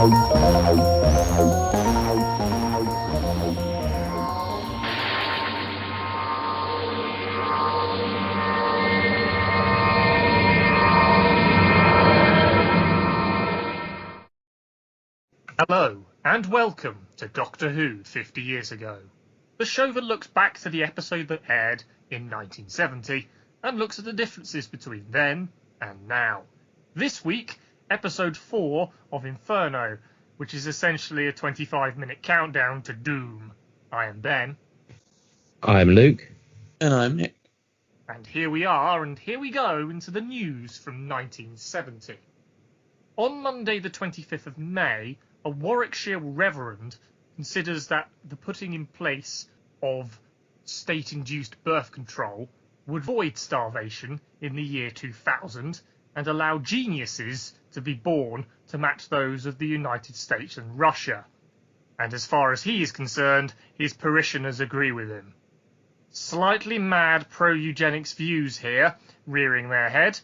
Hello, and welcome to Doctor Who 50 years ago, the show that looks back to the episode that aired in 1970 and looks at the differences between then and now. This week, episode 4 of Inferno, which is essentially a 25-minute countdown to doom. I am Ben. I'm Luke. And I'm Nick. And here we are, and here we go into the news from 1970. On Monday the 25th of May, a Warwickshire reverend considers that the putting in place of state-induced birth control would avoid starvation in the year 2000 and allow geniuses to be born to match those of the United States and Russia. And as far as he is concerned, his parishioners agree with him. Slightly mad pro-eugenics views here, rearing their head,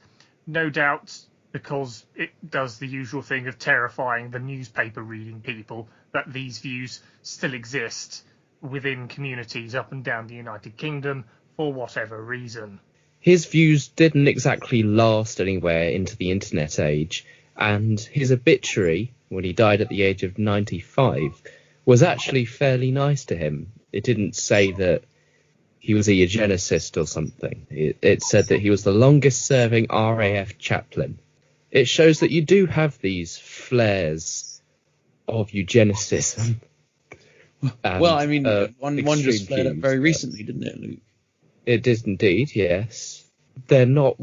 no doubt because it does the usual thing of terrifying the newspaper-reading people that these views still exist within communities up and down the United Kingdom for whatever reason. His views didn't exactly last anywhere into the internet age, and his obituary, when he died at the age of 95, was actually fairly nice to him. It didn't say that he was a eugenicist or something. It said that he was the longest-serving RAF chaplain. It shows that you do have these flares of eugenicism. And, well, I mean, one just flared up very recently, didn't it, Luke? It did indeed, yes. They're not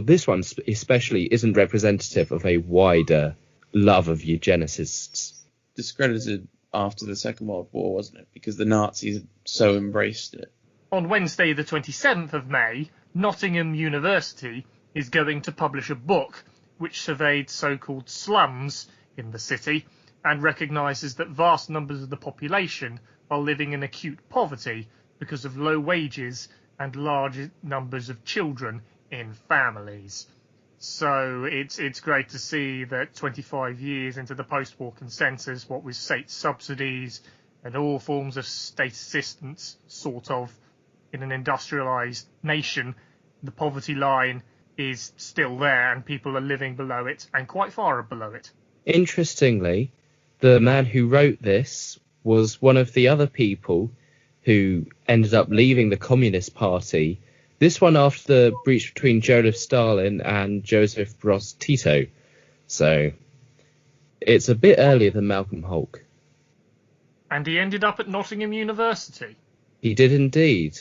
this one especially isn't representative of a wider love of eugenicists. Discredited after the Second World War, wasn't it? Because the Nazis so embraced it. On Wednesday the 27th of May, Nottingham University is going to publish a book which surveyed so-called slums in the city and recognises that vast numbers of the population are living in acute poverty because of low wages and large numbers of children in families. So it's great to see that 25 years into the post-war consensus, what with state subsidies and all forms of state assistance, sort of, in an industrialised nation, the poverty line is still there and people are living below it and quite far below it. Interestingly, the man who wrote this was one of the other people who ended up leaving the Communist Party, this one after the breach between Joseph Stalin and Joseph Broz Tito. So it's a bit earlier than Malcolm Hulke. And he ended up at Nottingham University. He did indeed.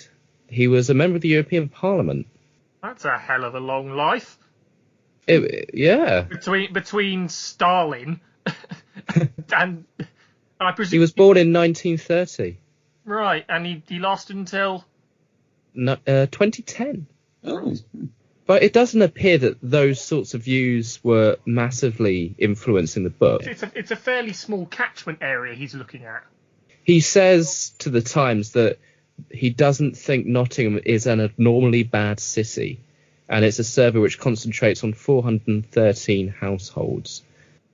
He was a member of the European Parliament. That's a hell of a long life. Yeah. Between Stalin and I presume he was born in 1930. Right, and he lasted until 2010. Oh. But it doesn't appear that those sorts of views were massively influencing the book. It's a fairly small catchment area he's looking at. He says to the Times that he doesn't think Nottingham is an abnormally bad city, and it's a survey which concentrates on 413 households.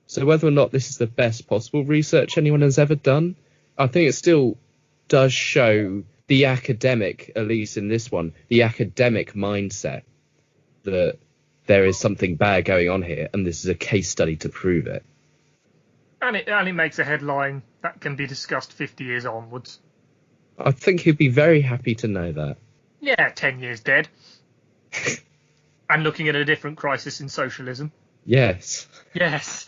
So whether or not this is the best possible research anyone has ever done, I think it still does show the academic, at least in this one, the academic mindset that there is something bad going on here, and this is a case study to prove it. And it makes a headline that can be discussed 50 years onwards. I think he'd be very happy to know that. Yeah, 10 years dead. And looking at a different crisis in socialism. Yes. Yes.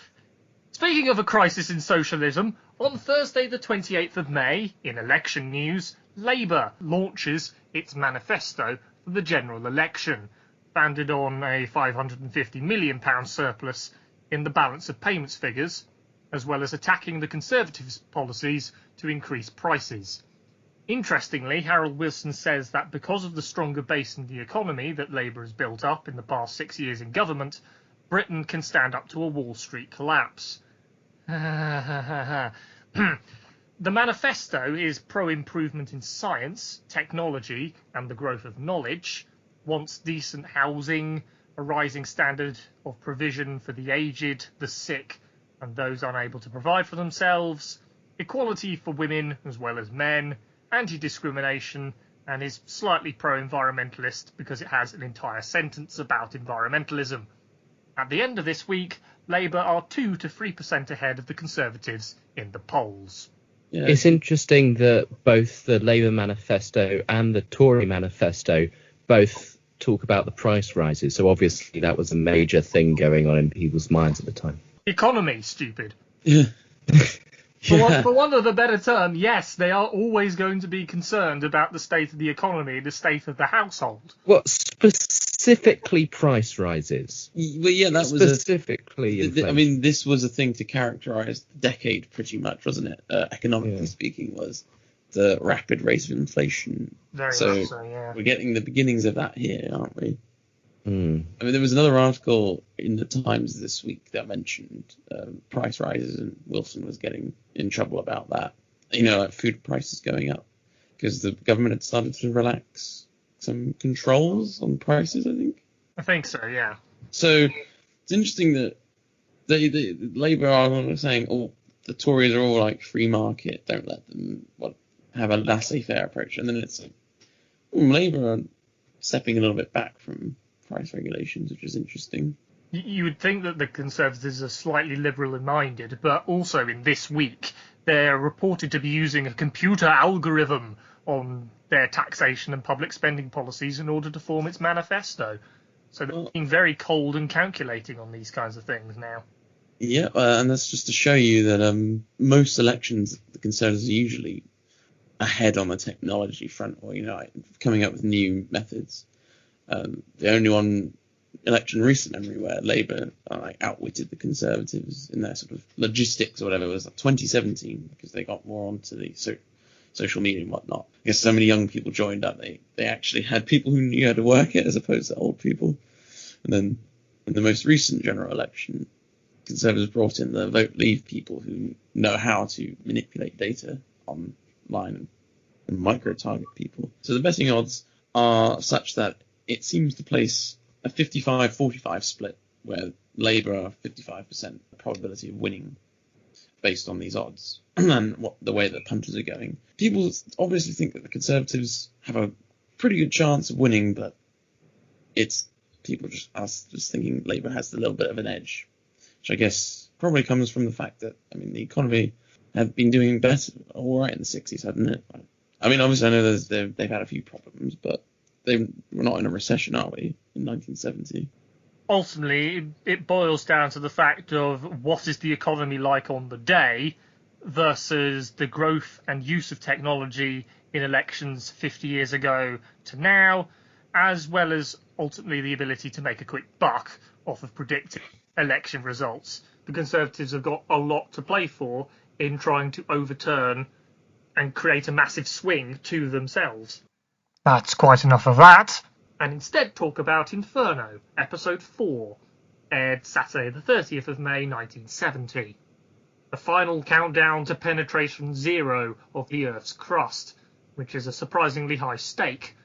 Speaking of a crisis in socialism, on Thursday the 28th of May, in election news, Labour launches its manifesto for the general election, founded on a £550 million surplus in the balance of payments figures, as well as attacking the Conservatives' policies to increase prices. Interestingly, Harold Wilson says that because of the stronger base in the economy that Labour has built up in the past 6 years in government, Britain can stand up to a Wall Street collapse. The manifesto is pro-improvement in science, technology and the growth of knowledge, wants decent housing, a rising standard of provision for the aged, the sick and those unable to provide for themselves, equality for women as well as men, anti-discrimination, and is slightly pro-environmentalist because it has an entire sentence about environmentalism. At the end of this week, Labour are 2 to 3% ahead of the Conservatives in the polls. Yeah. It's interesting that both the Labour manifesto and the Tory manifesto both talk about the price rises, so obviously that was a major thing going on in people's minds at the time. Economy, stupid. Yeah. For want of a better term, yes, they are always going to be concerned about the state of the economy, the state of the household. What specifically price rises? Well, yeah, that was specifically. this was a thing to characterise the decade, pretty much, wasn't it? Economically speaking, was the rapid rate of inflation. Very much so, yeah. We're getting the beginnings of that here, aren't we? Mm. I mean, there was another article in the Times this week that mentioned price rises, and Wilson was getting in trouble about that. Like food prices going up because the government had started to relax some controls on prices, I think so, yeah. So it's interesting that the Labour are saying, the Tories are all like free market, don't let them have a laissez-faire approach, and then it's like Labour are stepping a little bit back from price regulations, which is interesting. You would think that the Conservatives are slightly liberally minded, but also in this week they're reported to be using a computer algorithm on their taxation and public spending policies in order to form its manifesto. So they're being very cold and calculating on these kinds of things now. Yeah, and that's just to show you that most elections, the Conservatives are usually ahead on the technology front, or coming up with new methods. The only one election in recent memory where Labour outwitted the Conservatives in their sort of logistics or whatever was 2017, because they got more onto the social media and whatnot. I guess so many young people joined up, they actually had people who knew how to work it as opposed to old people. And then in the most recent general election, Conservatives brought in the vote leave people who know how to manipulate data online and micro-target people. So the betting odds are such that it seems to place a 55-45 split, where Labour are 55% probability of winning based on these odds and the way that punters are going. People obviously think that the Conservatives have a pretty good chance of winning, but it's people just thinking Labour has a little bit of an edge, which I guess probably comes from the fact that, the economy had been doing better, all right in the 60s, hadn't it? Obviously I know they've had a few problems, but we're not in a recession, are we, in 1970? Ultimately, it boils down to the fact of what is the economy like on the day versus the growth and use of technology in elections 50 years ago to now, as well as ultimately the ability to make a quick buck off of predicting election results. The Conservatives have got a lot to play for in trying to overturn and create a massive swing to themselves. That's quite enough of that. And instead talk about Inferno, Episode 4, aired Saturday the 30th of May 1970. The final countdown to penetration zero of the Earth's crust, which is a surprisingly high stake.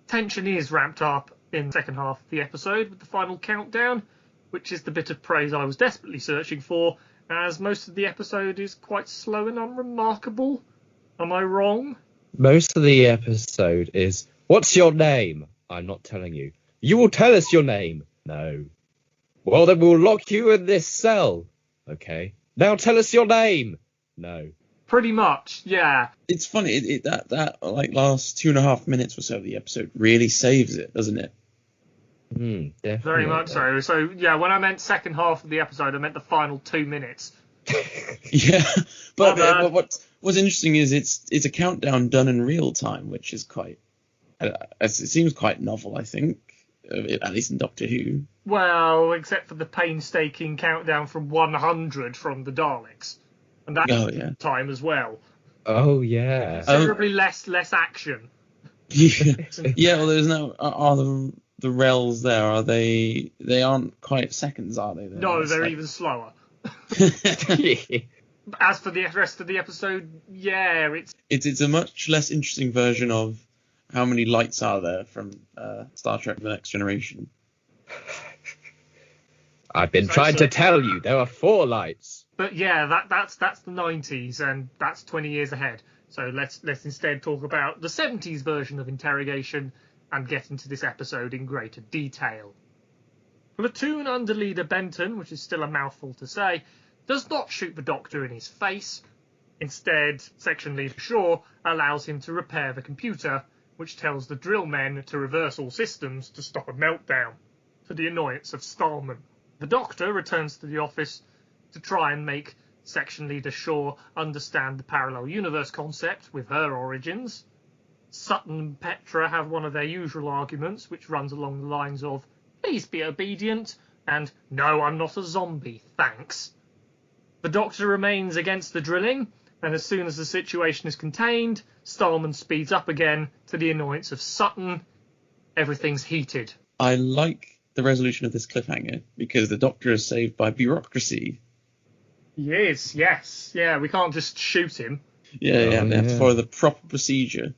Tension is ramped up in the second half of the episode with the final countdown, which is the bit of praise I was desperately searching for, as most of the episode is quite slow and unremarkable. Am I wrong? Most of the episode is, "What's your name?" "I'm not telling you." "You will tell us your name." "No." "Well, then we'll lock you in this cell." "Okay." "Now tell us your name." "No." Pretty much, yeah. It's funny, that last 2.5 minutes or so of the episode really saves it, doesn't it? Definitely. Very much so. So, yeah, when I meant second half of the episode, I meant the final 2 minutes. Yeah, but what's interesting is it's a countdown done in real time, which is quite... it seems quite novel, I think, at least in Doctor Who. Well, except for the painstaking countdown from 100 from the Daleks. And that's time as well. Oh, yeah. Considerably less action. Yeah, well, there's no... Are the rels there, are they aren't quite seconds, are they? No, they're even slower. As for the rest of the episode, yeah, it's a much less interesting version of how many lights are there from Star Trek: The Next Generation. I've been trying to tell you, there are 4 lights. But yeah, that's the 90s, and that's 20 years ahead. So let's instead talk about the 70s version of Interrogation and get into this episode in greater detail. Platoon under leader Benton, which is still a mouthful to say, does not shoot the Doctor in his face. Instead, Section Leader Shaw allows him to repair the computer, which tells the drill men to reverse all systems to stop a meltdown, to the annoyance of Starman. The Doctor returns to the office to try and make Section Leader Shaw understand the parallel universe concept with her origins. Sutton and Petra have one of their usual arguments, which runs along the lines of, "Please be obedient," and "No, I'm not a zombie, thanks." The Doctor remains against the drilling, and as soon as the situation is contained, Starman speeds up again to the annoyance of Sutton. Everything's heated. I like the resolution of this cliffhanger because the Doctor is saved by bureaucracy. He is, yes. Yeah, we can't just shoot him. They have to follow the proper procedure.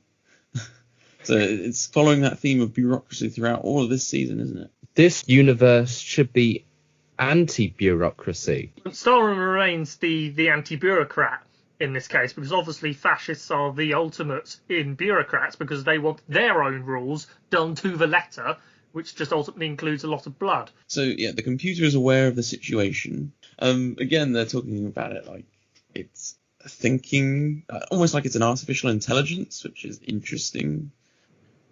So it's following that theme of bureaucracy throughout all of this season, isn't it? This universe should be anti-bureaucracy. Starman remains the anti-bureaucrat in this case, because obviously fascists are the ultimate in bureaucrats because they want their own rules done to the letter, which just ultimately includes a lot of blood. So, yeah, the computer is aware of the situation. Again, they're talking about it like it's thinking, almost like it's an artificial intelligence, which is interesting.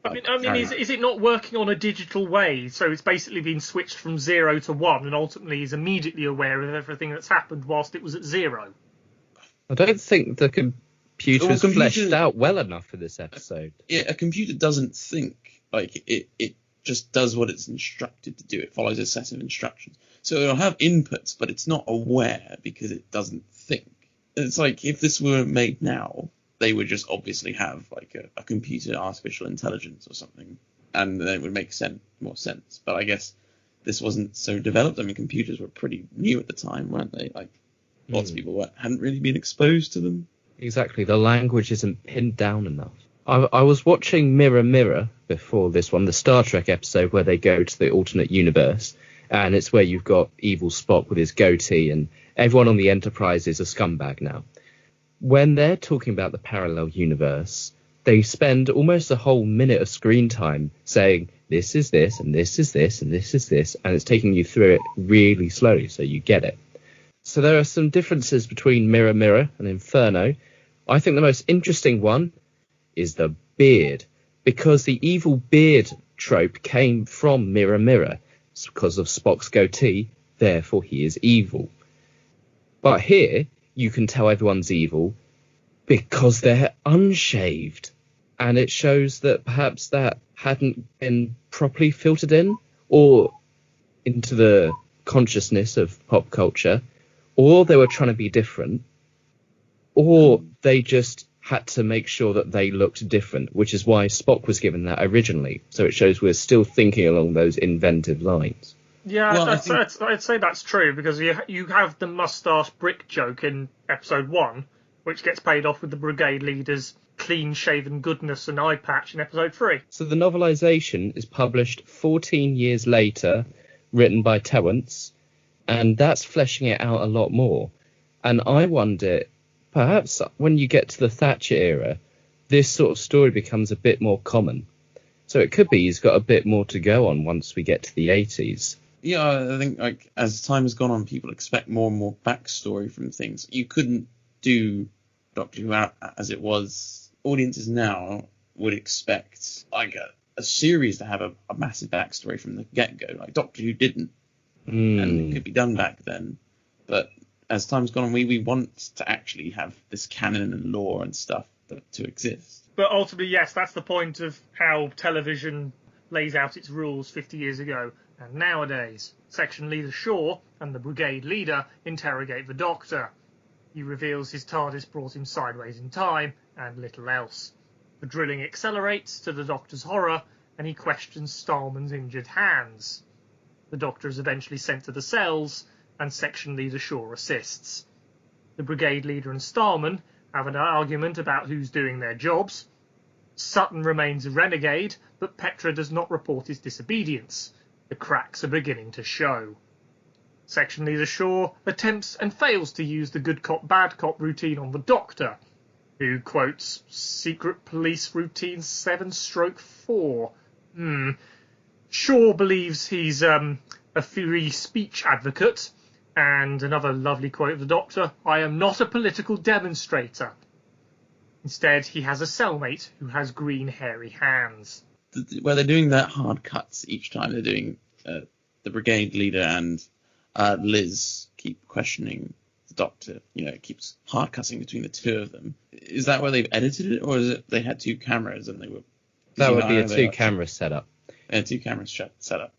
I mean, is it not working on a digital way? So it's basically been switched from 0 to 1 and ultimately is immediately aware of everything that's happened whilst it was at 0. I don't think the computer is fleshed out well enough for this episode. Yeah, a computer doesn't think. Like, it just does what it's instructed to do. It follows a set of instructions. So it'll have inputs, but it's not aware because it doesn't think. It's like if this were made now, they would just obviously have like a computer artificial intelligence or something, and then it would make more sense. But I guess this wasn't so developed. I mean, computers were pretty new at the time, weren't they? Like, lots of people hadn't really been exposed to them. Exactly. The language isn't pinned down enough. I was watching Mirror Mirror before this one, the Star Trek episode where they go to the alternate universe, and it's where you've got evil Spock with his goatee, and everyone on the Enterprise is a scumbag now. When they're talking about the parallel universe, they spend almost a whole minute of screen time saying, this is this, and this is this, and this is this, and it's taking you through it really slowly so you get it. So there are some differences between Mirror Mirror and Inferno. I think the most interesting one is the beard, because the evil beard trope came from Mirror Mirror. It's because of Spock's goatee, therefore he is evil. But here, you can tell everyone's evil because they're unshaved. And it shows that perhaps that hadn't been properly filtered in or into the consciousness of pop culture, or they were trying to be different, or they just had to make sure that they looked different, which is why Spock was given that originally. So it shows we're still thinking along those inventive lines. Yeah, well, I'd say that's true, because you have the moustache brick joke in episode 1, which gets paid off with the brigade leader's clean-shaven goodness and eye patch in episode 3. So the novelisation is published 14 years later, written by Terrence, and that's fleshing it out a lot more. And I wonder, perhaps when you get to the Thatcher era, this sort of story becomes a bit more common. So it could be he's got a bit more to go on once we get to the 80s. Yeah, I think like as time has gone on, people expect more and more backstory from things. You couldn't do Doctor Who as it was. Audiences now would expect like a series to have a massive backstory from the get-go. Like Doctor Who didn't, and it could be done back then. But as time's gone on, we want to actually have this canon and lore and stuff to exist. But ultimately, yes, that's the point of how television lays out its rules 50 years ago. And nowadays, Section Leader Shaw and the Brigade Leader interrogate the Doctor. He reveals his TARDIS brought him sideways in time, and little else. The drilling accelerates to the Doctor's horror, and he questions Starman's injured hands. The Doctor is eventually sent to the cells, and Section Leader Shaw assists. The Brigade Leader and Starman have an argument about who's doing their jobs. Sutton remains a renegade, but Petra does not report his disobedience. The cracks are beginning to show. Section Leader Shaw attempts and fails to use the good cop, bad cop routine on the Doctor, who quotes Secret Police Routine 7/4. Shaw believes he's a free speech advocate, and another lovely quote of the Doctor, "I am not a political demonstrator." Instead, he has a cellmate who has green, hairy hands. Where they're doing that hard cuts each time they're doing the brigade leader and Liz keep questioning the Doctor. You know, it keeps hard cutting between the two of them. Is that where they've edited it, or is it they had two cameras and they were? That would be a two-camera setup. Yeah, two cameras set up.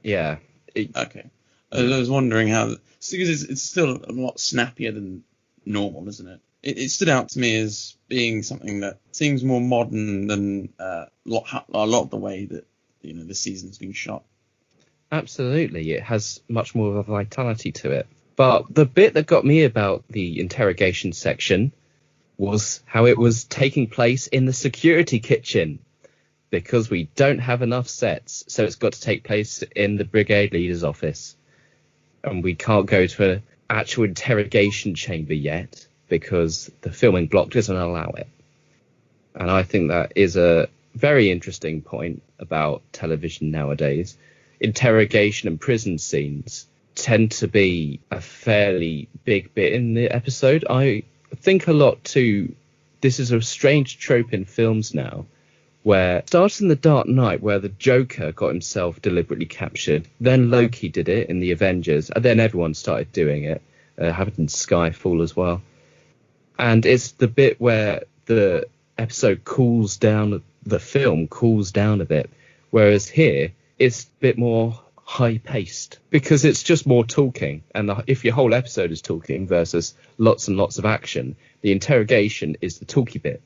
Yeah. Okay. I was wondering how, because it's still a lot snappier than normal, isn't it? It stood out to me as being something that seems more modern than a lot of the way that the season's been shot. Absolutely, it has much more of a vitality to it. But the bit that got me about the interrogation section was how it was taking place in the security kitchen, because we don't have enough sets, so it's got to take place in the brigade leader's office. And we can't go to an actual interrogation chamber yet because the filming block doesn't allow it. And I think that is a very interesting point about television nowadays. Interrogation and prison scenes tend to be a fairly big bit in the episode. I think a lot too, this is a strange trope in films now, where starting The Dark Knight, where the Joker got himself deliberately captured, then Loki did it in the Avengers, and then everyone started doing it. Happened in Skyfall as well. And it's the bit where the episode cools down, the film cools down a bit, whereas here it's a bit more high-paced, because it's just more talking. And if your whole episode is talking versus lots and lots of action, the interrogation is the talky bit.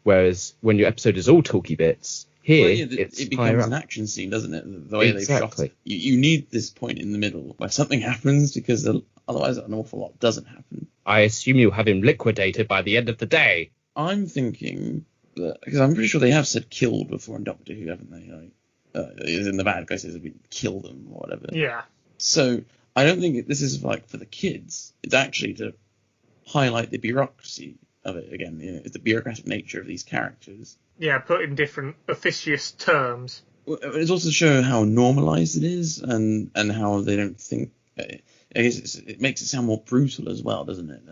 Whereas when your episode is all talky bits, here it becomes an action scene, doesn't it? The way they've shot it. You need this point in the middle where something happens, because otherwise an awful lot doesn't happen. I assume you'll have him liquidated by the end of the day. I'm thinking that, because I'm pretty sure they have said killed before in Doctor Who, haven't they? In the bad guys, we kill them or whatever. Yeah. So I don't think this is like for the kids. It's actually to highlight the bureaucracy of it again, the bureaucratic nature of these characters. Yeah, put in different officious terms. It's also to show how normalised it is, and how they don't think. It makes it sound more brutal as well, doesn't it?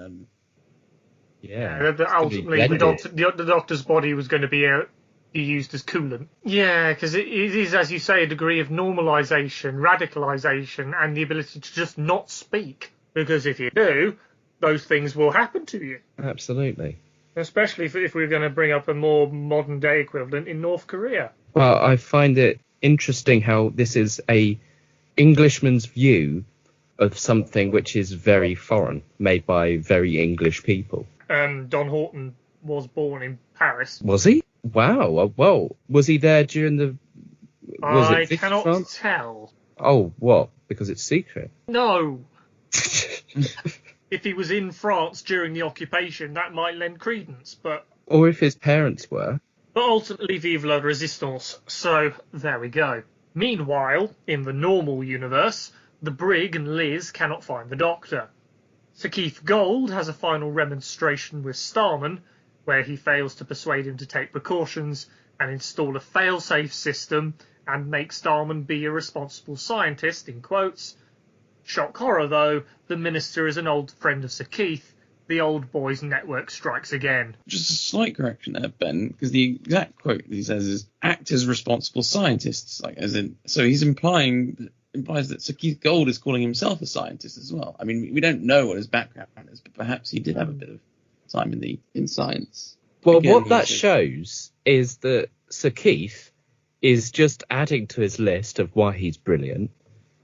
Ultimately, the Doctor's body was going to be used as coolant. Yeah, because it is, as you say, a degree of normalisation, radicalisation, and the ability to just not speak. Because if you do, those things will happen to you. Absolutely. Especially if we're going to bring up a more modern day equivalent in North Korea. Well, I find it interesting how this is a Englishman's view of something which is very foreign, made by very English people. Don Horton was born in Paris. Was he? Wow. Well, was he there during the... I cannot tell. Oh, what? Because it's secret? No. If he was in France during the occupation, that might lend credence, but... Or if his parents were. But ultimately, vive la resistance. So, there we go. Meanwhile, in the normal universe, the Brig and Liz cannot find the Doctor. Sir Keith Gold has a final remonstration with Starman, where he fails to persuade him to take precautions and install a fail-safe system and make Starman be a responsible scientist, in quotes. Shock horror, though, the Minister is an old friend of Sir Keith. The old boys' network strikes again. Just a slight correction there, Ben, because the exact quote that he says is, act as responsible scientists. So he's implies that Sir Keith Gold is calling himself a scientist as well. I mean, we don't know what his background is, but perhaps he did have a bit of time in science. Well, again, what that shows is that Sir Keith is just adding to his list of why he's brilliant,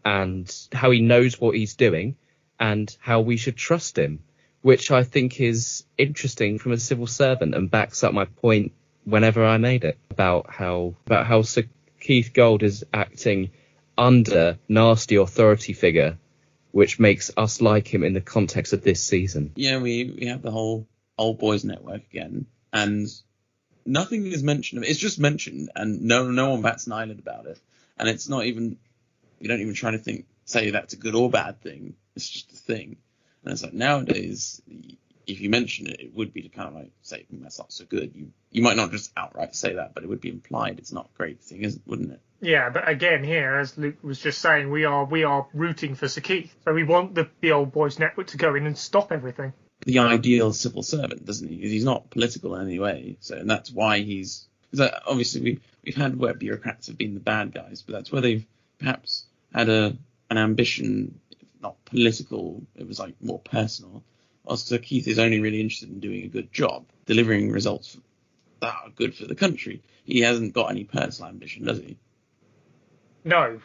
and how he knows what he's doing, and how we should trust him, which I think is interesting from a civil servant and backs up my point whenever I made it about how Sir Keith Gold is acting under nasty authority figure, which makes us like him in the context of this season. Yeah, we have the whole old boys network again, and nothing is mentioned. It's just mentioned, and no one bats an eyelid about it, and it's not even. We don't even try to think say that's a good or bad thing. It's just a thing. And it's like nowadays, if you mention it, it would be to kind of like say that's not so good. You might not just outright say that, but it would be implied it's not a great thing, wouldn't it? Yeah, but again here, as Luke was just saying, we are rooting for Sir Keith. So we want the old boys network to go in and stop everything. The ideal civil servant, doesn't he? Because he's not political in any way. So, and that's why he's... Obviously, we've had where bureaucrats have been the bad guys, but that's where they've perhaps had an ambition, if not political, it was like more personal. Whilst Sir Keith is only really interested in doing a good job, delivering results that are good for the country. He hasn't got any personal ambition, does he? No,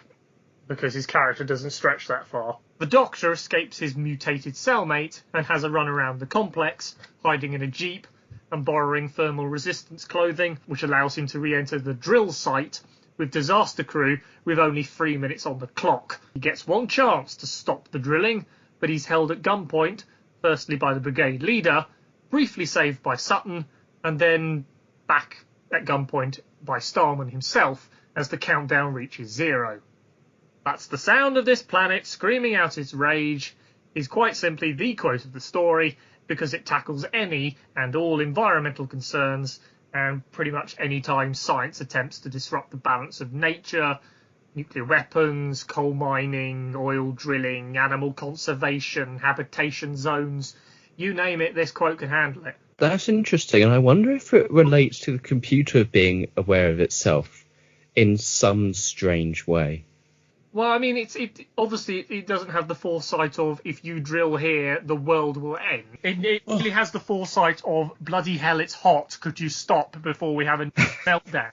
because his character doesn't stretch that far. The Doctor escapes his mutated cellmate and has a run around the complex, hiding in a jeep and borrowing thermal resistance clothing, which allows him to re-enter the drill site with disaster crew with only 3 minutes on the clock. He gets one chance to stop the drilling, but he's held at gunpoint, firstly by the brigade leader, briefly saved by Sutton, and then back at gunpoint by Starman himself as the countdown reaches 0. That's the sound of this planet screaming out its rage is quite simply the quote of the story, because it tackles any and all environmental concerns, and pretty much any time science attempts to disrupt the balance of nature, nuclear weapons, coal mining, oil drilling, animal conservation, habitation zones, you name it, this quote can handle it. That's interesting, and I wonder if it relates to the computer being aware of itself in some strange way. Well, I mean, it obviously it doesn't have the foresight of if you drill here, the world will end. It really has the foresight of bloody hell, it's hot. Could you stop before we have a meltdown?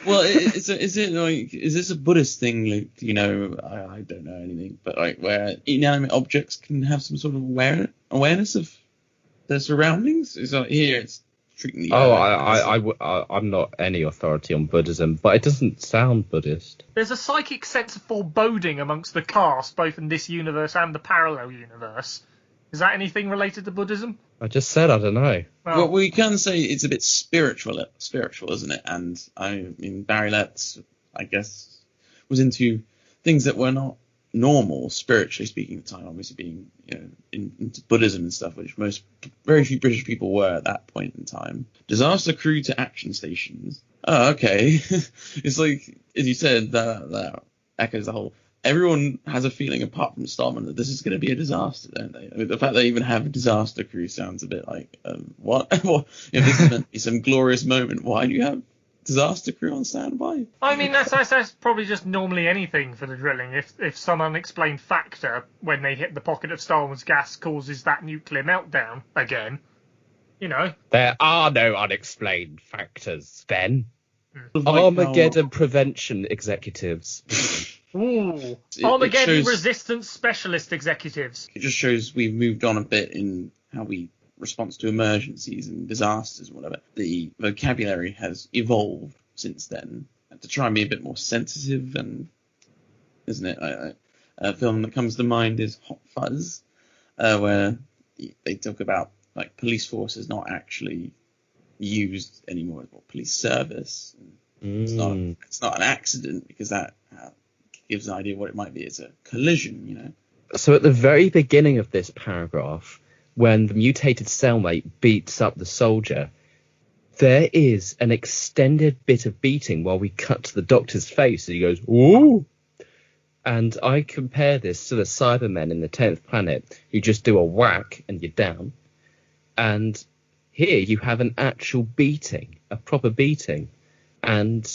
Well, is this a Buddhist thing, Luke? You know, I don't know anything, but like where inanimate objects can have some sort of awareness of their surroundings. Is like here it's treating the I'm not any authority on Buddhism, but it doesn't sound Buddhist. There's a psychic sense of foreboding amongst the cast, both in this universe and the parallel universe. Is that anything related to Buddhism? I just said I don't know. Well, we can say it's a bit spiritual, isn't it? And I mean, Barry Letts, I guess, was into things that were not normal, spiritually speaking, at the time, obviously being, you know, into Buddhism and stuff, which very few British people were at that point in time. Disaster crew to action stations. Oh, okay. It's like, as you said, that echoes the whole... Everyone has a feeling, apart from Starman, that this is going to be a disaster, don't they? I mean, the fact they even have a disaster crew sounds a bit like, what? If this is meant to be some glorious moment, why do you have disaster crew on standby? I mean, that's probably just normally anything for the drilling. If some unexplained factor, when they hit the pocket of Starman's gas, causes that nuclear meltdown again, you know. There are no unexplained factors, Ben. Like Armageddon prevention executives. Ooh, Armageddon resistance specialist executives. It just shows we've moved on a bit in how we respond to emergencies and disasters and whatever. The vocabulary has evolved since then to try and be a bit more sensitive, and isn't it? A film that comes to mind is Hot Fuzz, where they talk about like police force is not actually used anymore as police service. It's not an accident, because that gives an idea of what it might be. It's a collision, you know. So at the very beginning of this paragraph, when the mutated cellmate beats up the soldier, there is an extended bit of beating while we cut to the Doctor's face, and he goes, "Ooh!" And I compare this to the Cybermen in the 10th Planet, who just do a whack and you're down. And here you have an actual beating, a proper beating. And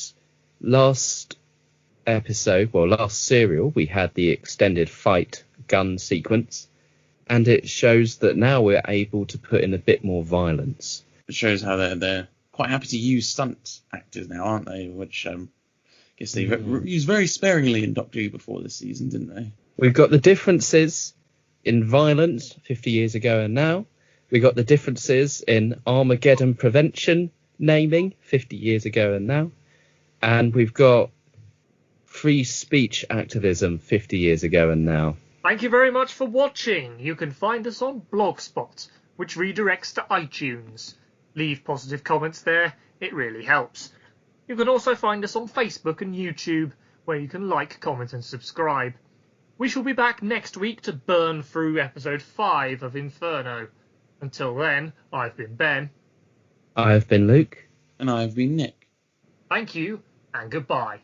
last serial, we had the extended fight gun sequence, and it shows that now we're able to put in a bit more violence. It shows how they're quite happy to use stunt actors now, aren't they? Which I guess they used very sparingly in Doctor Who before this season, didn't they? We've got the differences in violence 50 years ago and now. We got the differences in Armageddon prevention naming 50 years ago and now. And we've got free speech activism 50 years ago and now. Thank you very much for watching. You can find us on Blogspot, which redirects to iTunes. Leave positive comments there, it really helps. You can also find us on Facebook and YouTube, where you can like, comment and subscribe. We shall be back next week to burn through episode 5 of Inferno. Until then, I've been Ben. I've been Luke. And I've been Nick. Thank you, and goodbye.